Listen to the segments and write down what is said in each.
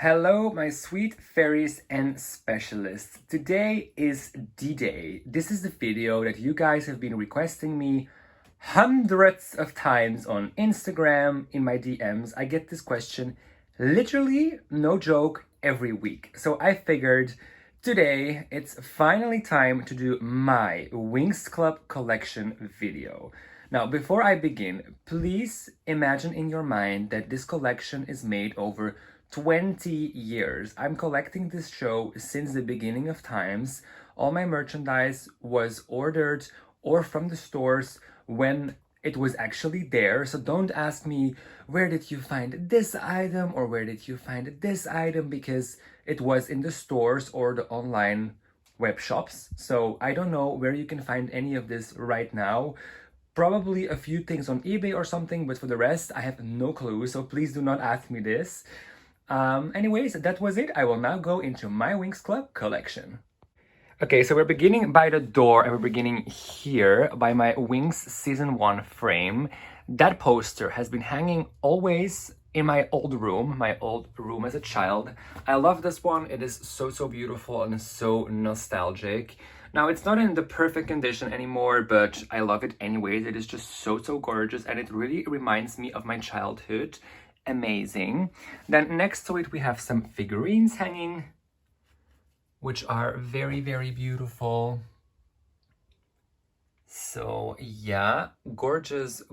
Hello, my sweet fairies and specialists. Today is D-Day. This is the video that you guys have been requesting me hundreds of times on Instagram, in my DMs. I get this question literally, no joke, every week. So I figured today it's finally time to do my Winx Club collection video. Now, before I begin, please imagine in your mind that this collection is made over 20 years. I'm collecting this show since the beginning of times. All my merchandise was ordered or from the stores when it was actually there. So don't ask me, where did you find this item or where did you find this item? Because it was in the stores or the online web shops. So I don't know where you can find any of this right now. Probably a few things on eBay or something, but for the rest, I have no clue. So please do not ask me this. Anyways, that was it. I will now go into my Winx Club collection. Okay, so we're beginning by the door and we're beginning here by my Winx Season 1 frame. That poster has been hanging always in my old room as a child. I love this one. It is so beautiful and so nostalgic. Now, it's not in the perfect condition anymore, but I love it anyways. It is just so gorgeous and it really reminds me of my childhood. Amazing. Then next to it we have some figurines hanging, which are very beautiful. So yeah, gorgeous.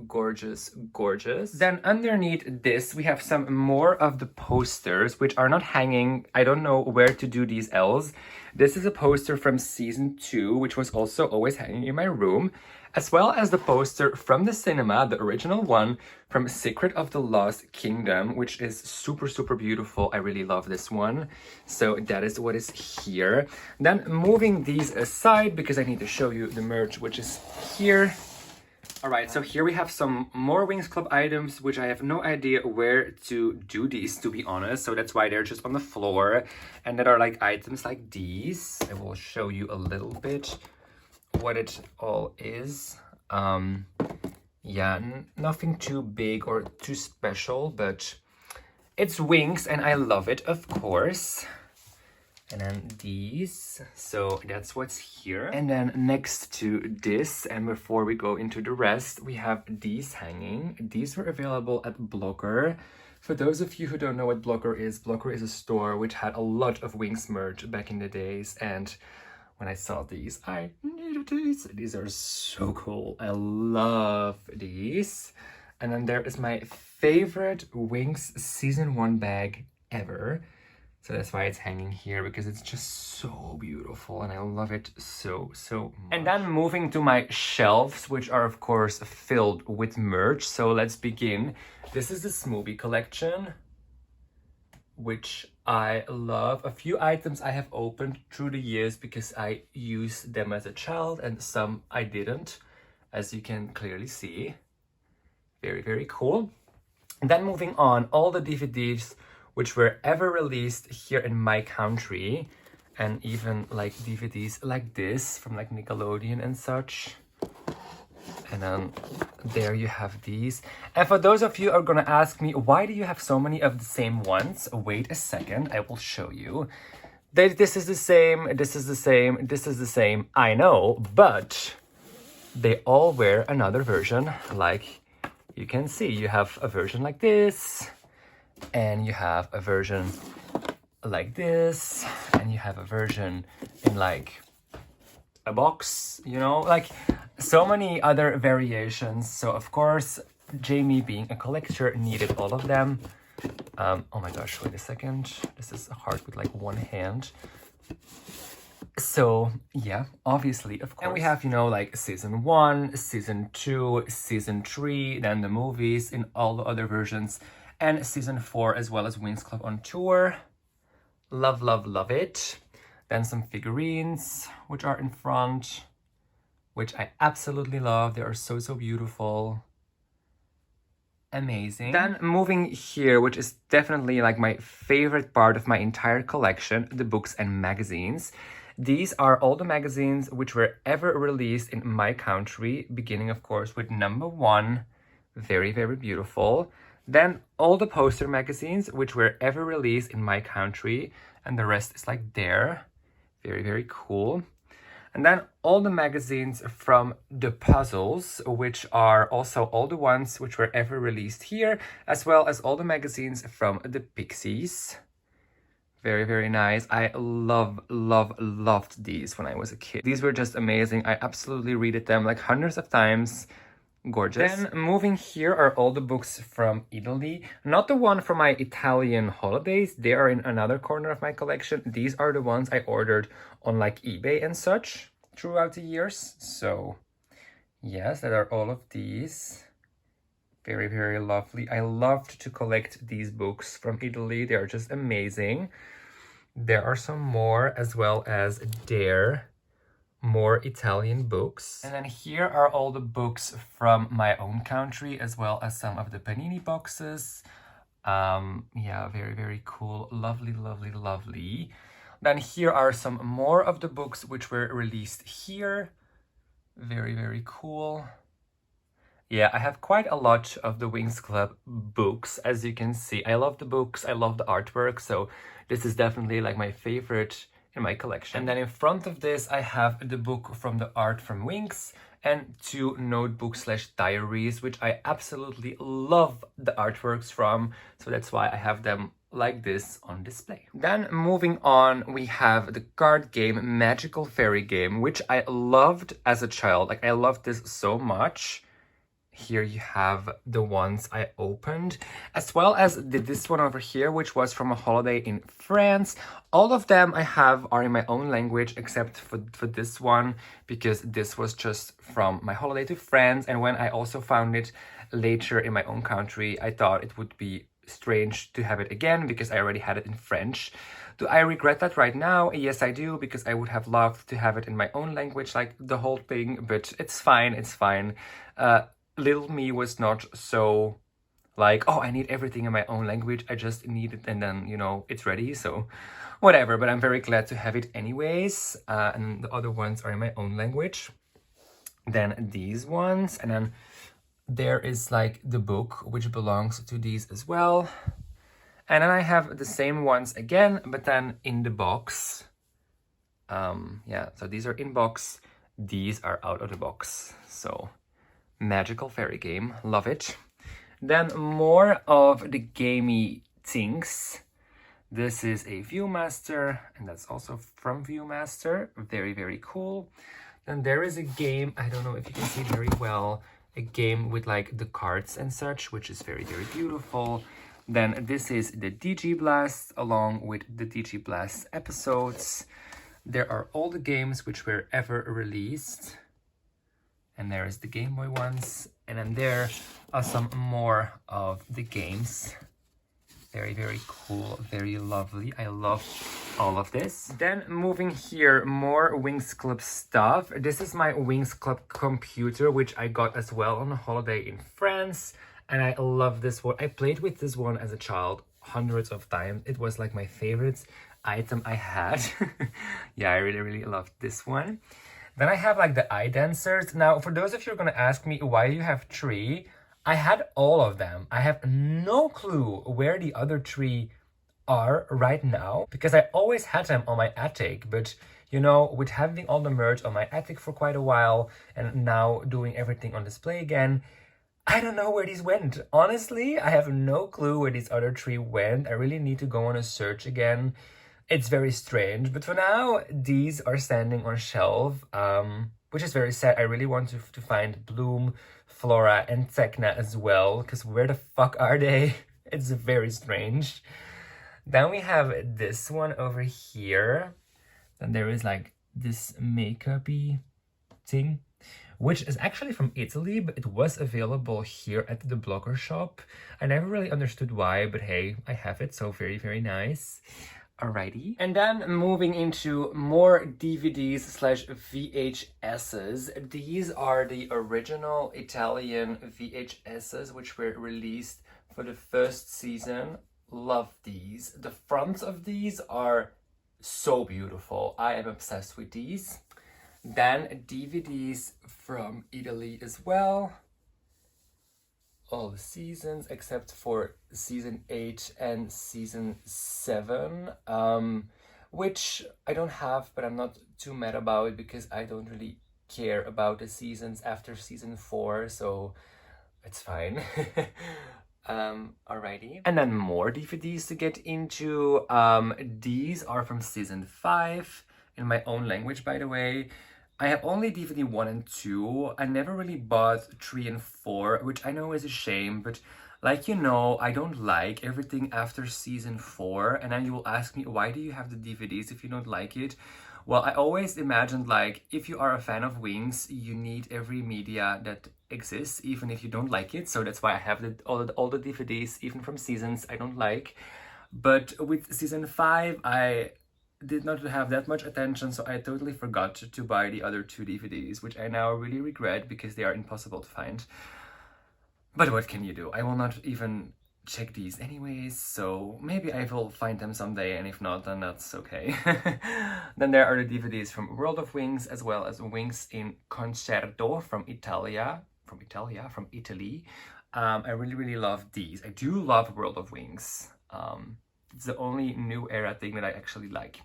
Then underneath this we have some more of the posters, which are not hanging. I don't know where to do these L's. This is a poster from season 2, which was also always hanging in my room, as well as the poster from the cinema, the original one from Secret of the Lost Kingdom, which is super beautiful. I really love this one. So that is what is here. Then moving these aside, because I need to show you the merch, which is here. All right, so here we have some more Winx Club items, which I have no idea where to do these, to be honest. So that's why they're just on the floor. And that are like items like these. I will show you a little bit what it all is. Yeah, nothing too big or too special, but it's Winx and I love it, of course. And then these, so that's what's here. And then next to this, and before we go into the rest, we have these hanging. These were available at Blocker. For those of you who don't know what Blocker is a store which had a lot of Winx merch back in the days, and when I saw these, I needed these. These are so cool. I love these. And then there is my favorite Winx Season 1 bag ever. So that's why it's hanging here, because it's just so beautiful and I love it so much. And then moving to my shelves, which are of course filled with merch. So let's begin. This is the Smoothie collection, which I love. A few items I have opened through the years because I used them as a child and some I didn't, as you can clearly see. Very cool. And then moving on, all the DVDs which were ever released here in my country, and even like DVDs like this from like Nickelodeon and such. And then there you have these. And for those of you who are gonna ask me, why do you have so many of the same ones? Wait a second, I will show you. This is the same, this is the same, this is the same, I know, but they all wear another version. Like you can see, you have a version like this, and you have a version like this, and you have a version in like a box, you know, like so many other variations. So of course, Jamie, being a collector, needed all of them. Oh my gosh, wait a second. This is hard with like one hand. So yeah, obviously, of course. And we have, you know, like season 1, season 2, season 3, then the movies in all the other versions, and season 4, as well as Winx Club on tour. Love it. Then some figurines, which are in front, which I absolutely love. They are so beautiful. Amazing. Then moving here, which is definitely like my favorite part of my entire collection, the books and magazines. These are all the magazines which were ever released in my country, beginning of course with number 1, very beautiful. Then all the poster magazines which were ever released in my country, and the rest is like there. Very, very cool. And then all the magazines from the puzzles, which are also all the ones which were ever released here, as well as all the magazines from the Pixies. Very, very nice. I loved these when I was a kid. These were just amazing. I absolutely read them like hundreds of times. Gorgeous. Then moving here are all the books from Italy. Not the one from my Italian holidays. They are in another corner of my collection. These are the ones I ordered on like eBay and such throughout the years. So yes, there are all of these. Very, very lovely. I loved to collect these books from Italy. They are just amazing. There are some more, as well as more Italian books. And then here are all the books from my own country, as well as some of the Panini boxes. Yeah, very, very cool. Lovely. Then here are some more of the books which were released here. Very, very cool. Yeah, I have quite a lot of the Winx Club books, as you can see. I love the books, I love the artwork, so this is definitely like my favorite in my collection. And then in front of this, I have the book from the art from Winx and 2 notebooks/diaries, which I absolutely love the artworks from, so that's why I have them like this on display. Then moving on, we have the card game Magical Fairy Game, which I loved as a child. Like, I loved this so much. Here you have the ones I opened, as well as this one over here, which was from a holiday in France. All of them I have are in my own language, except for this one, because this was just from my holiday to France. And when I also found it later in my own country, I thought it would be strange to have it again, because I already had it in French. Do I regret that right now? Yes, I do, because I would have loved to have it in my own language, like the whole thing, but it's fine, it's fine. Little me was not so like, oh, I need everything in my own language. I just need it and then, you know, it's ready. So whatever, but I'm very glad to have it anyways. And the other ones are in my own language. Then these ones, and then there is like the book, which belongs to these as well. And then I have the same ones again, but then in the box. Yeah, so these are in box. These are out of the box. So Magical Fairy Game, love it. Then more of the gamey things. This is a Viewmaster, and that's also from Viewmaster. Very, very cool. Then there is a game, I don't know if you can see very well, a game with like the cards and such, which is very, very beautiful. Then this is the DG Blast, along with the DG Blast episodes. There are all the games which were ever released. And there is the Game Boy ones. And then there are some more of the games. Very, very cool, very lovely. I love all of this. Then moving here, more Winx Club stuff. This is my Winx Club computer, which I got as well on a holiday in France. And I love this one. I played with this one as a child hundreds of times. It was like my favorite item I had. Yeah, I really, really loved this one. Then I have like the eye dancers. Now, for those of you who are going to ask me why you have 3, I had all of them. I have no clue where the other 3 are right now, because I always had them on my attic. But, you know, with having all the merch on my attic for quite a while and now doing everything on display again, I don't know where these went. Honestly, I have no clue where these other 3 went. I really need to go on a search again. It's very strange, but for now, these are standing on a shelf, which is very sad. I really want to find Bloom, Flora, and Tecna as well, because where the fuck are they? It's very strange. Then we have this one over here. Then there is like this makeup-y thing, which is actually from Italy, but it was available here at the Blogger shop. I never really understood why, but hey, I have it, so very, very nice. Alrighty. And then moving into more DVDs/VHSs. These are the original Italian VHSs, which were released for the first season. Love these. The fronts of these are so beautiful. I am obsessed with these. Then DVDs from Italy as well. all the seasons except for season 8 and season 7, which I don't have, but I'm not too mad about it because I don't really care about the seasons after season 4, so it's fine. Alrighty. And then more DVDs to get into. These are from season 5 in my own language, by the way. I have only DVD 1 and 2. I never really bought 3 and 4, which I know is a shame, but like you know, I don't like everything after season 4. And then you will ask me, why do you have the DVDs if you don't like it? Well, I always imagined like, if you are a fan of Winx, you need every media that exists, even if you don't like it. So that's why I have all the DVDs, even from seasons I don't like. But with season 5, I did not have that much attention, so I totally forgot to buy the other 2 DVDs, which I now really regret because they are impossible to find. But what can you do? I will not even check these anyways, so maybe I will find them someday, and if not, then that's okay. Then there are the DVDs from World of Winx, as well as Winx in Concerto from Italy. I really love these. I do love World of Winx. It's the only new era thing that I actually like.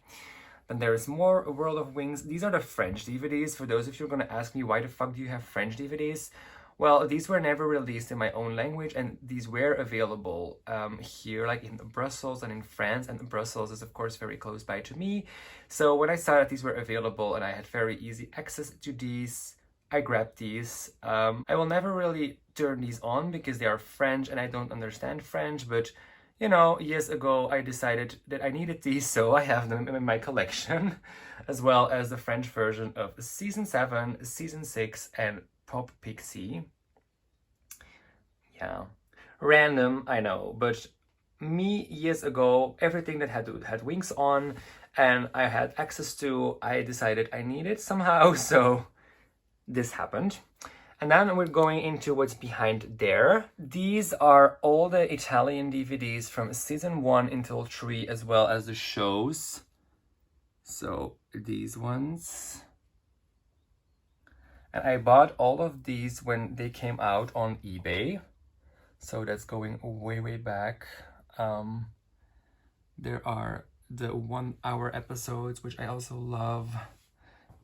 Then there is more World of Winx. These are the French DVDs. For those of you who are gonna ask me, why the fuck do you have French DVDs? Well, these were never released in my own language, and these were available here, like in Brussels and in France, and Brussels is of course very close by to me. So when I saw that these were available and I had very easy access to these, I grabbed these. I will never really turn these on because they are French and I don't understand French, but you know, years ago I decided that I needed these, so I have them in my collection, as well as the French version of season 7, season 6, and Pop Pixie. Yeah, random, I know, but me years ago, everything that had Winx on and I had access to, I decided I needed somehow, so this happened. And then we're going into what's behind there. These are all the Italian DVDs from season 1 until 3, as well as the shows. So these ones. And I bought all of these when they came out on eBay. So that's going way back. There are the 1-hour episodes, which I also love.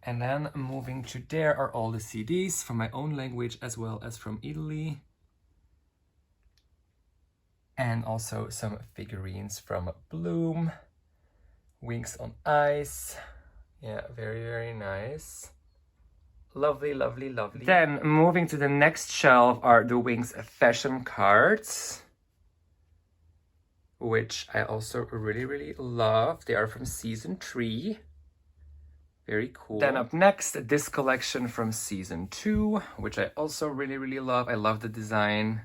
And then moving to there are all the CDs from my own language as well as from Italy. And also some figurines from Bloom. Winx on Ice. Yeah, very nice. Lovely. Then moving to the next shelf are the Winx fashion cards, which I also really love. They are from season 3. Very cool. Then up next, this collection from season 2, which I also really love. I love the design.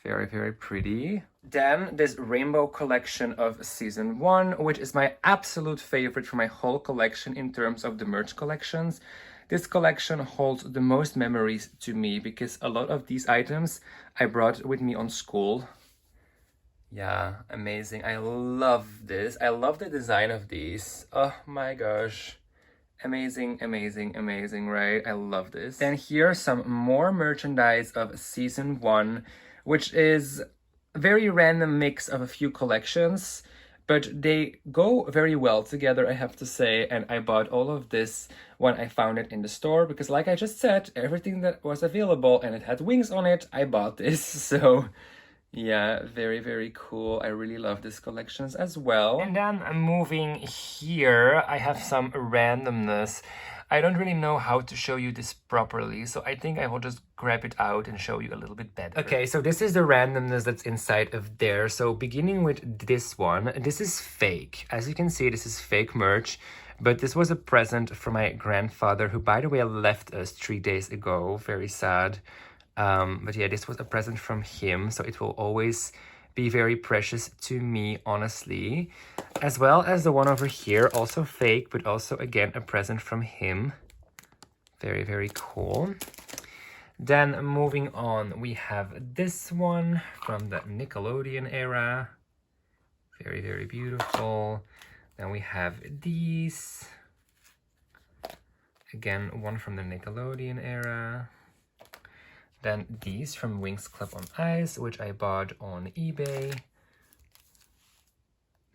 Very pretty. Then this rainbow collection of season 1, which is my absolute favorite for my whole collection in terms of the merch collections. This collection holds the most memories to me because a lot of these items I brought with me on school. Yeah, amazing. I love this. I love the design of these. Oh my gosh. Amazing, right? I love this. Then here's some more merchandise of season 1, which is a very random mix of a few collections, but they go very well together, I have to say. And I bought all of this when I found it in the store because, like I just said, everything that was available and it had Winx on it, I bought this. So yeah, very cool. I really love these collections as well. And then moving here, I have some randomness. I don't really know how to show you this properly, so I think I will just grab it out and show you a little bit better. Okay, so this is the randomness that's inside of there. So beginning with this one, this is fake. As you can see, this is fake merch, but this was a present from my grandfather, who, by the way, left us 3 days ago. Very sad. But yeah, this was a present from him, so it will always be very precious to me, honestly. As well as the one over here, also fake, but also again a present from him. Very cool. Then moving on, we have this one from the Nickelodeon era. Very beautiful. Then we have these. Again, one from the Nickelodeon era. Then these from Winx Club on Ice, which I bought on eBay.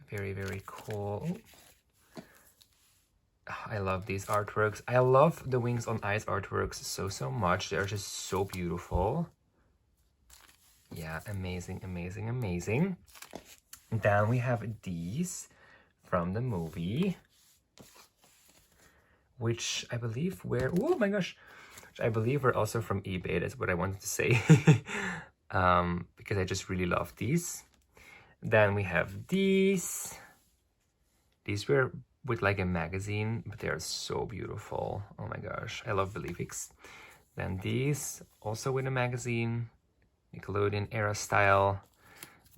Very, very cool. I love these artworks. I love the Winx on Ice artworks so much. They're just so beautiful. Yeah, amazing, amazing, amazing. Then we have these from the movie, which I believe were, oh my gosh, which I believe were also from eBay. That's what I wanted to say. Because I just really love these. Then we have these. These were with like a magazine, but they are so beautiful. Oh my gosh, I love Believix. Then these, also with a magazine, Nickelodeon era style.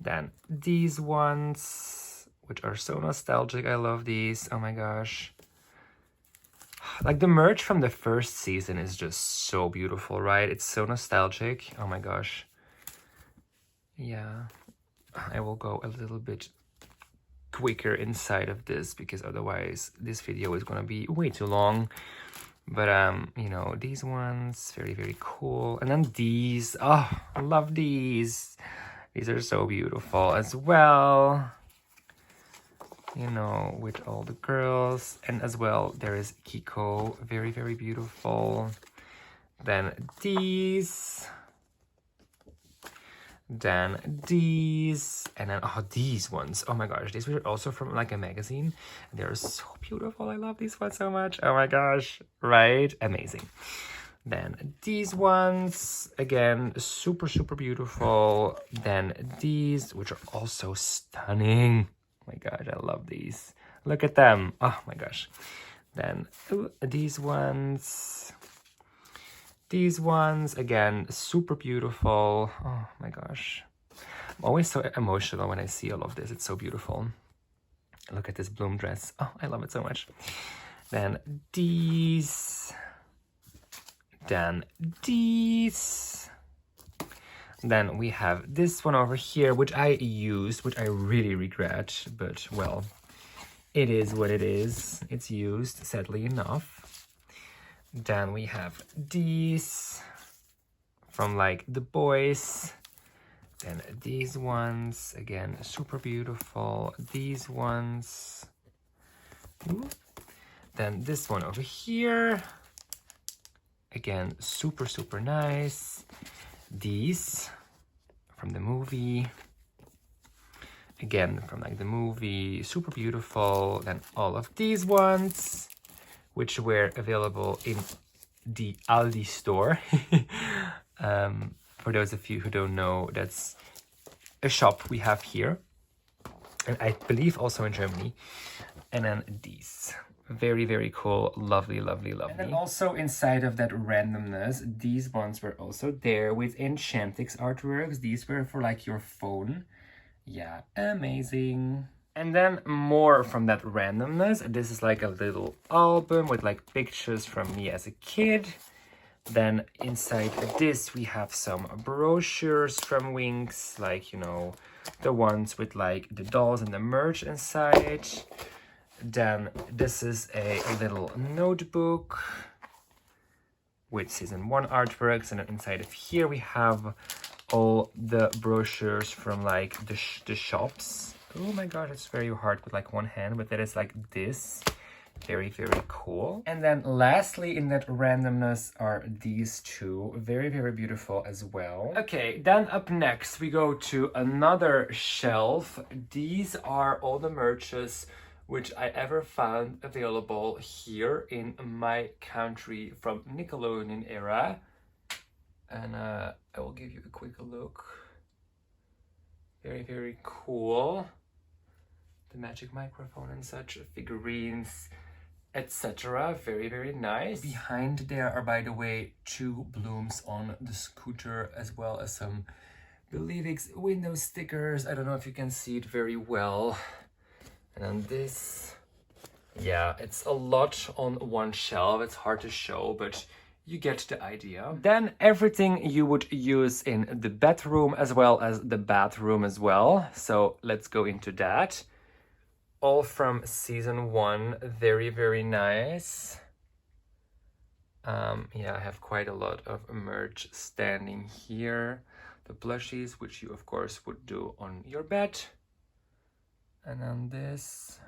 Then these ones, which are so nostalgic. I love these. Oh my gosh. Like the merch from the first season is just so beautiful, right? It's so nostalgic. Oh my gosh. Yeah, I will go a little bit quicker inside of this because otherwise this video is gonna be way too long. But you know, these ones, very, very cool. And then these, oh, I love these. These are so beautiful as well. You know, with all the girls. And as well, there is Kiko, very, very beautiful. Then these. Then these, and then oh, these ones, oh my gosh, these were also from like a magazine. They're so beautiful. I love these ones so much. Oh my gosh, right? Amazing. Then these ones, again, super, super beautiful. Then these, which are also stunning. Oh my gosh, I love these. Look at them. Oh my gosh. Then these ones. These ones, again, super beautiful. Oh my gosh. I'm always so emotional when I see all of this. It's so beautiful. Look at this bloom dress. Oh, I love it so much. Then these. Then these. Then we have this one over here, which I used, which I really regret. But, well, it is what it is. It's used, sadly enough. Then we have these from like the boys. Then these ones, again, super beautiful. These ones. Ooh. Then this one over here. Again, super, super nice. These from the movie. Again, from like the movie, super beautiful. Then all of these ones, which were available in the Aldi store. For those of you who don't know, that's a shop we have here. And I believe also in Germany. And then these. Very, very cool. Lovely, lovely, lovely. And then also inside of that randomness, these ones were also there with Enchantix artworks. These were for like your phone. Yeah, amazing. And then more from that randomness. This is like a little album with like pictures from me as a kid. Then inside this we have some brochures from Winx, like, you know, the ones with like the dolls and the merch inside. Then this is a little notebook with season 1 artworks, and inside of here we have all the brochures from like the shops. Oh my god, it's very hard with like one hand, but that is like this. Very, very cool. And then lastly in that randomness are these two. Very, very beautiful as well. Okay, then up next we go to another shelf. These are all the merches which I ever found available here in my country from Nickelodeon era. And I will give you a quick look. Very, very cool. The magic microphone and such, figurines, etc. Very, very nice. Behind there are, by the way, 2 blooms on the scooter, as well as some Believix window stickers. I don't know if you can see it very well. And then this, yeah, it's a lot on one shelf. It's hard to show, but you get the idea. Then everything you would use in the bedroom as well as the bathroom as well. So let's go into that. All from season 1. Very, very nice. Yeah, I have quite a lot of merch standing here. The plushies, which you of course would do on your bed. And then this.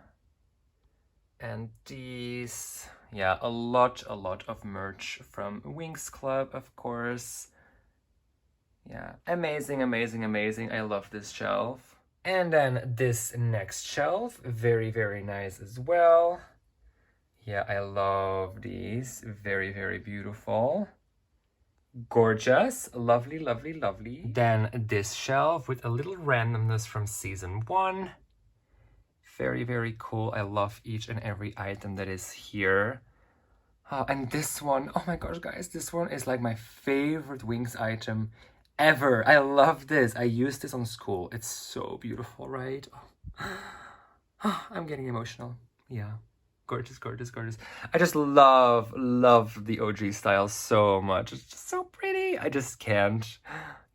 And these. Yeah, a lot of merch from Winx Club, of course. Yeah, amazing, amazing, amazing. I love this shelf. And then this next shelf, very, very nice as well. Yeah, I love these. Very, very beautiful. Gorgeous. Lovely, lovely, lovely. Then this shelf with a little randomness from season 1. Very, very cool. I love each and every item that is here. And this one, oh my gosh, guys, this one is like my favorite Winx item ever. I love this. I use this on school. It's so beautiful, right? Oh, I'm getting emotional. Yeah. Gorgeous, gorgeous, gorgeous. I just love the OG style so much. It's just so pretty. I just can't.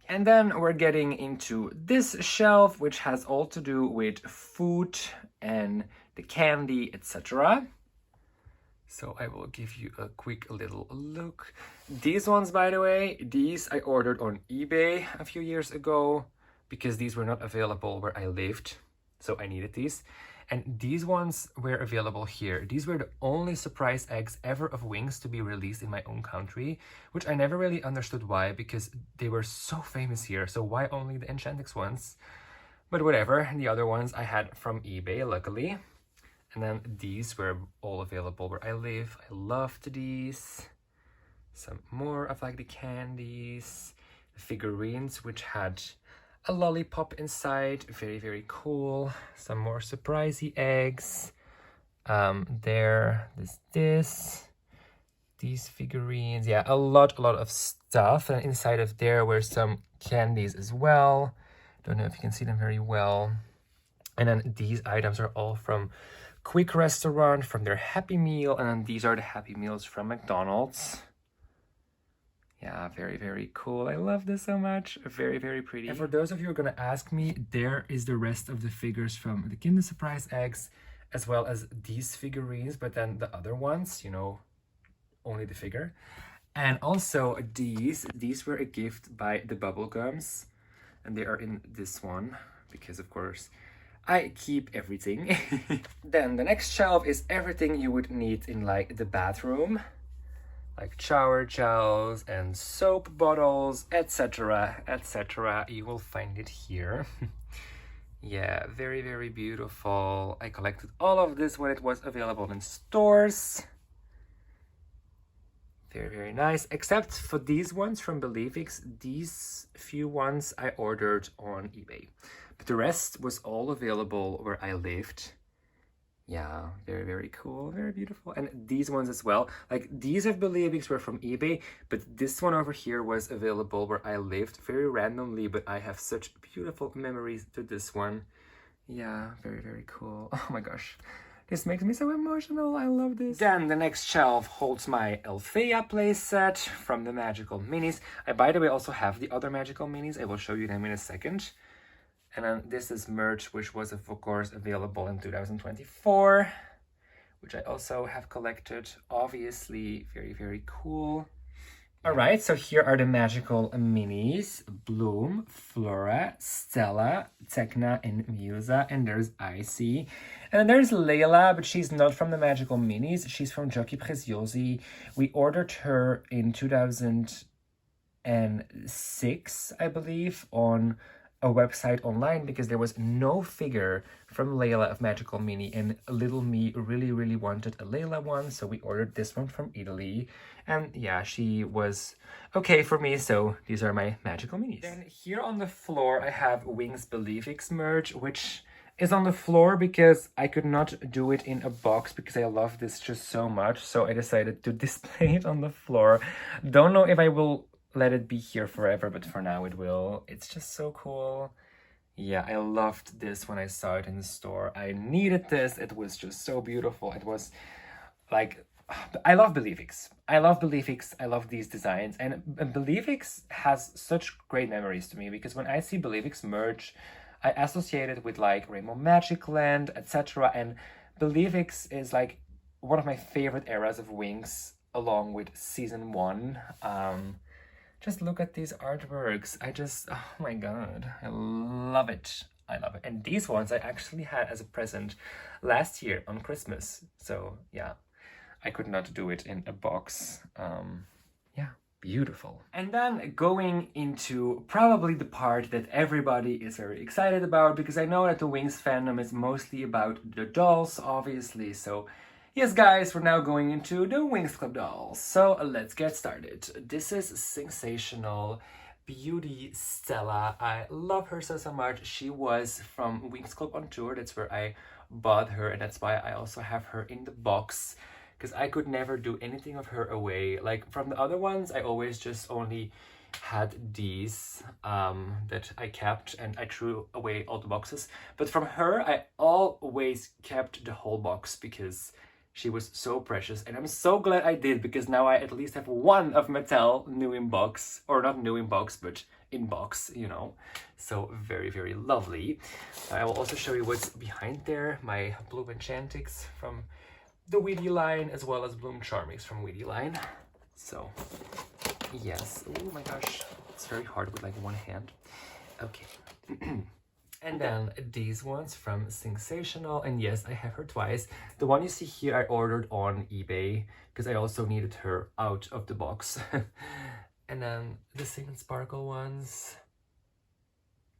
And then we're getting into this shelf, which has all to do with food and the candy, etc. So I will give you a quick little look. These ones, by the way, these I ordered on eBay a few years ago because these were not available where I lived. So I needed these. And these ones were available here. These were the only surprise eggs ever of Winx to be released in my own country, which I never really understood why, because they were so famous here. So why only the Enchantix ones? But whatever, the other ones I had from eBay, luckily. And then these were all available where I live. I loved these. Some more of like the candies, the figurines, which had a lollipop inside. Very, very cool. Some more surprisey eggs. These figurines. Yeah, a lot of stuff. And inside of there were some candies as well. Don't know if you can see them very well. And then these items are all from Quick Restaurant, from their Happy Meal. And then these are the Happy Meals from McDonald's. Yeah, very, very cool. I love this so much. Very, very pretty. And for those of you who are going to ask me, there is the rest of the figures from the Kinder Surprise eggs, as well as these figurines, but then the other ones, you know, only the figure. And also these were a gift by the Bubblegums, and they are in this one, because of course, I keep everything. Then the next shelf is everything you would need in like the bathroom. Like shower gels and soap bottles, etc, etc. You will find it here. Yeah, very, very beautiful. I collected all of this when it was available in stores. Very, very nice. Except for these ones from Belivix. These few ones I ordered on eBay. But the rest was all available where I lived. Yeah, very, very cool, very beautiful. And these ones as well. Like, these of Belivix were from eBay, but this one over here was available where I lived very randomly, but I have such beautiful memories to this one. Yeah, very, very cool. Oh my gosh. This makes me so emotional. I love this. Then the next shelf holds my Elfea playset from the Magical Minis. I, by the way, also have the other Magical Minis. I will show you them in a second. And then this is merch, which was, of course, available in 2024, which I also have collected. Obviously, very, very cool. All right, so here are the Magical Minis. Bloom, Flora, Stella, Tekna, and Musa. And there's Icy. And then there's Layla, but she's not from the Magical Minis. She's from Giochi Preziosi. We ordered her in 2006, I believe, on a website online because there was no figure from Layla of Magical Mini, and little me really wanted a Layla one, so we ordered this one from Italy. And yeah, she was okay for me, so these are my Magical Minis. Then here on the floor I have Winx Belivix merch, which is on the floor because I could not do it in a box because I love this just so much, so I decided to display it on the floor. Don't know if I will let it be here forever, but for now it will. It's just so cool. Yeah, I loved this when I saw it in the store. I needed this. It was just so beautiful. It was like, I love Belivix. I love Belivix. I love these designs. And Belivix has such great memories to me because when I see Belivix merch, I associate it with like Rainbow Magic Land, etc. And Belivix is like one of my favorite eras of Winx along with season 1. Just look at these artworks. Oh my god, I love it. I love it. And these ones I actually had as a present last year on Christmas. So yeah, I could not do it in a box. Yeah, beautiful. And then going into probably the part that everybody is very excited about, because I know that the Winx fandom is mostly about the dolls, obviously. So yes, guys, we're now going into the Winx Club dolls. So let's get started. This is Sensational Beauty Stella. I love her so much. She was from Winx Club on tour. That's where I bought her, and that's why I also have her in the box, because I could never do anything of her away. Like from the other ones, I always just only had these that I kept, and I threw away all the boxes. But from her, I always kept the whole box because she was so precious, and I'm so glad I did, because now I at least have one of Mattel new in box, or not new in box, but in box, you know. So very, very lovely. I will also show you what's behind there. My Blue Enchantix from the Weedy line, as well as Bloom Charmix from Weedy line. So yes, oh my gosh, it's very hard with like one hand. Okay. And then these ones from Sensational, and yes, I have her twice. The one you see here I ordered on eBay because I also needed her out of the box. And then the Sing and Sparkle ones,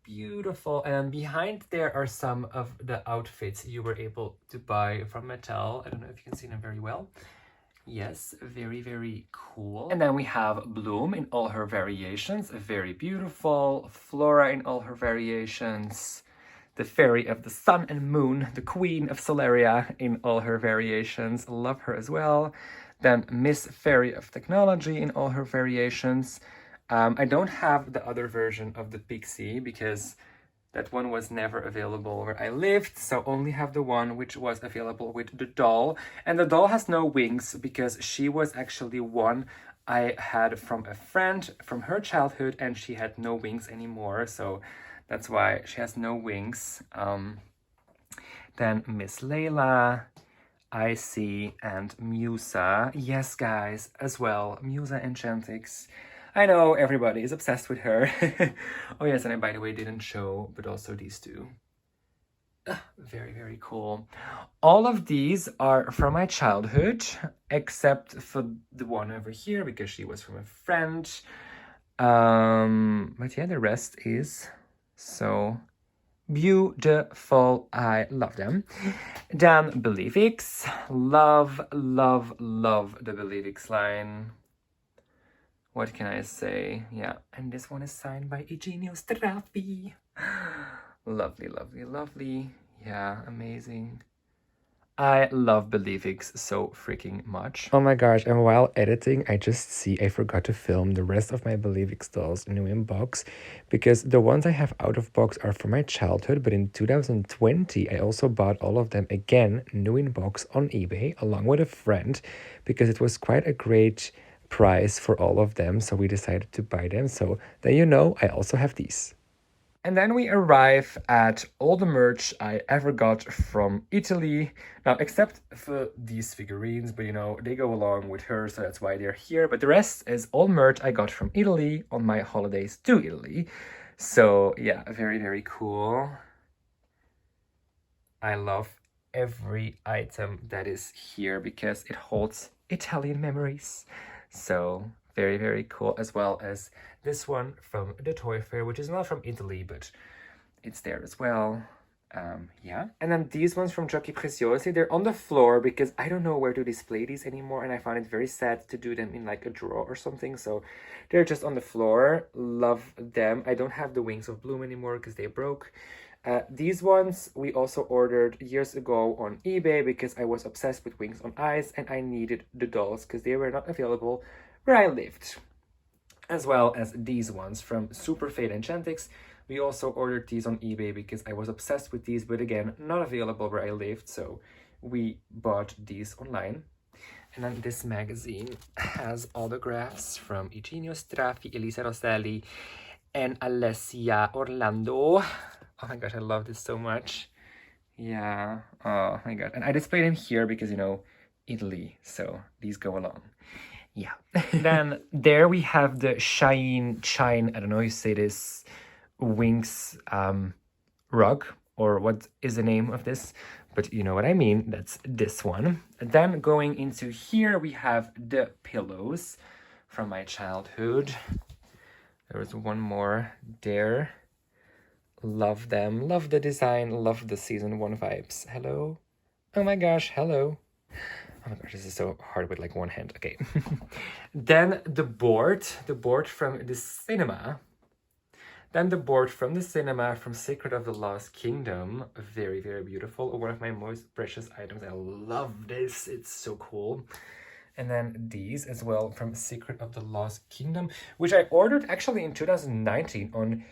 beautiful. And behind there are some of the outfits you were able to buy from Mattel. I don't know if you can see them very well. Yes, very, very cool. And then we have Bloom in all her variations, very beautiful. Flora in all her variations. The Fairy of the Sun and Moon, the Queen of Solaria in all her variations. Love her as well. Then Miss Fairy of Technology in all her variations. I don't have the other version of the Pixie because that one was never available where I lived, so only have the one which was available with the doll. And the doll has no wings because she was actually one I had from a friend from her childhood, and she had no wings anymore, so that's why she has no wings. Then Miss Layla, Icy, and Musa. Yes, guys, as well, Musa Enchantix. I know everybody is obsessed with her. Oh yes, and I, by the way, didn't show, but also these two. Very, very cool. All of these are from my childhood, except for the one over here, because she was from a friend. But yeah, the rest is so beautiful. I love them. Then Believix. Love, love, love the Believix line. What can I say? Yeah, and this one is signed by Eugenio Straffi. Lovely, lovely, lovely. Yeah, amazing. I love Believix so freaking much. Oh my gosh, and while editing, I just see I forgot to film the rest of my Believix dolls new in box, because the ones I have out of box are from my childhood, but in 2020, I also bought all of them again new in box on eBay along with a friend, because it was quite a great price for all of them, so we decided to buy them. So then you know I also have these. And then we arrive at all the merch I ever got from Italy. Now, except for these figurines, but you know, they go along with her, so that's why they're here. But the rest is all merch I got from Italy on my holidays to Italy. So yeah, very, very cool. I love every item that is here because it holds Italian memories. So very, very cool, as well as this one from the Toy Fair, which is not from Italy, but it's there as well. Yeah. And then these ones from Giochi Preziosi, they're on the floor because I don't know where to display these anymore, and I found it very sad to do them in like a drawer or something, so they're just on the floor. Love them. I don't have the Wings of Bloom anymore because they broke. These ones we also ordered years ago on eBay because I was obsessed with Wings on Ice and I needed the dolls because they were not available where I lived. As well as these ones from Super Fate Enchantix. We also ordered these on eBay because I was obsessed with these, but again, not available where I lived, so we bought these online. And then this magazine has autographs from Eugenio Straffi, Elisa Rosselli, and Alessia Orlando. Oh my gosh, I love this so much. Yeah, oh my god. And I display them here because, you know, Italy. So these go along. Yeah. Then there we have the Shine, I don't know how you say this, Winx rug, or what is the name of this, but you know what I mean. That's this one. And then going into here, we have the pillows from my childhood. There was one more there. Love them. Love the design. Love the season 1 vibes. Hello. Oh my gosh. Hello. Oh my gosh, this is so hard with like one hand. Okay. Then the board from the cinema. Then the board from the cinema from Secret of the Lost Kingdom. Very, very beautiful. One of my most precious items. I love this. It's so cool. And then these as well from Secret of the Lost Kingdom, which I ordered actually in 2019 on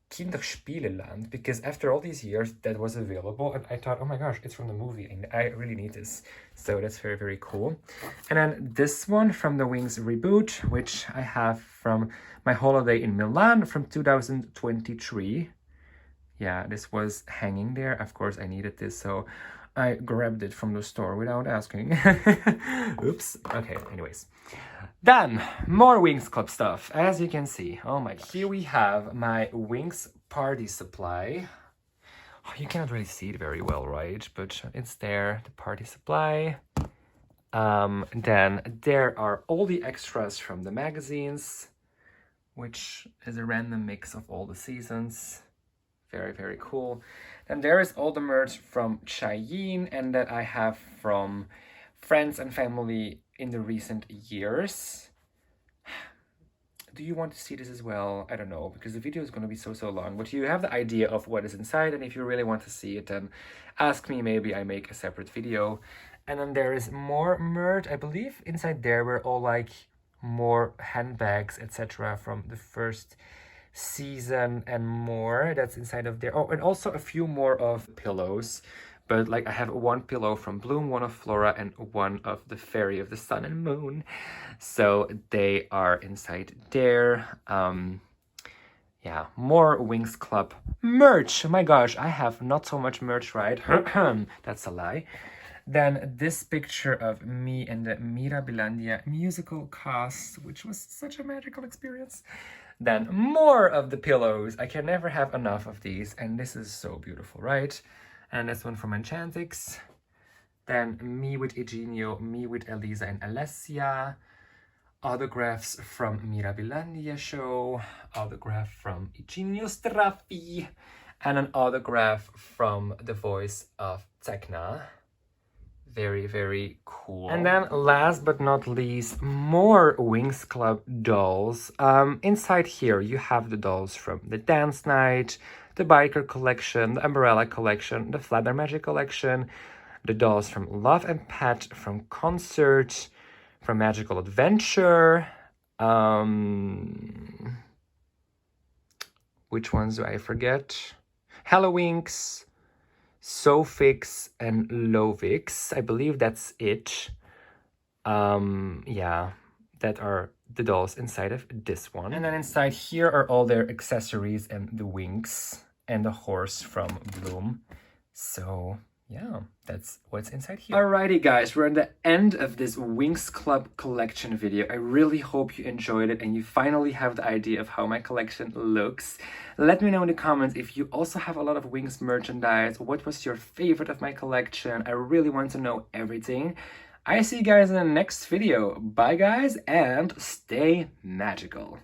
Kinderspieleland, because after all these years that was available, and I thought, oh my gosh, it's from the movie and I really need this. So that's very, very cool. And then this one from the Winx reboot, which I have from my holiday in Milan from 2023. Yeah, this was hanging there. Of course, I needed this, so I grabbed it from the store without asking. Oops. Okay, anyways. Then, more Winx Club stuff, as you can see. Oh my god. Here we have my Winx party supply. Oh, you cannot really see it very well, right? But it's there, the party supply. Then there are all the extras from the magazines, which is a random mix of all the seasons. Very, very cool. And there is all the merch from Cheyenne and that I have from friends and family in the recent years. Do you want to see this as well? I don't know, because the video is going to be so long, but you have the idea of what is inside, and if you really want to see it, then ask me, maybe I make a separate video. And then there is more merch. I believe inside there were all like more handbags, etc. from the first season and more. That's inside of there. Oh, and also a few more of pillows. But like I have one pillow from Bloom, one of Flora, and one of the Fairy of the Sun and Moon. So they are inside there. Yeah, more Winx Club merch. Oh my gosh, I have not so much merch, right? That's a lie. Then this picture of me and the Mirabilandia musical cast, which was such a magical experience. Then more of the pillows. I can never have enough of these. And this is so beautiful, right? And this one from Enchantix. Then me with Eugenio, me with Elisa and Alessia. Autographs from Mirabilandia show. Autograph from Eugenio Straffi. And an autograph from the voice of Tekna. Very, very cool. And then last but not least, more Winx Club dolls. Inside here you have the dolls from the Dance Night, the Biker collection, the Umbrella collection, the Flatter Magic collection, the dolls from Love and Pet, from Concert, from Magical Adventure. Which ones do I forget? Hallowinx, Sofix, and Lovix. I believe that's it. Yeah, that are the dolls inside of this one. And then inside here are all their accessories and the Winx and the horse from Bloom. So yeah, that's what's inside here. Alrighty guys, we're at the end of this Winx Club collection video. I really hope you enjoyed it and you finally have the idea of how my collection looks. Let me know in the comments if you also have a lot of Winx merchandise. What was your favorite of my collection? I really want to know everything. I see you guys in the next video. Bye guys, and stay magical.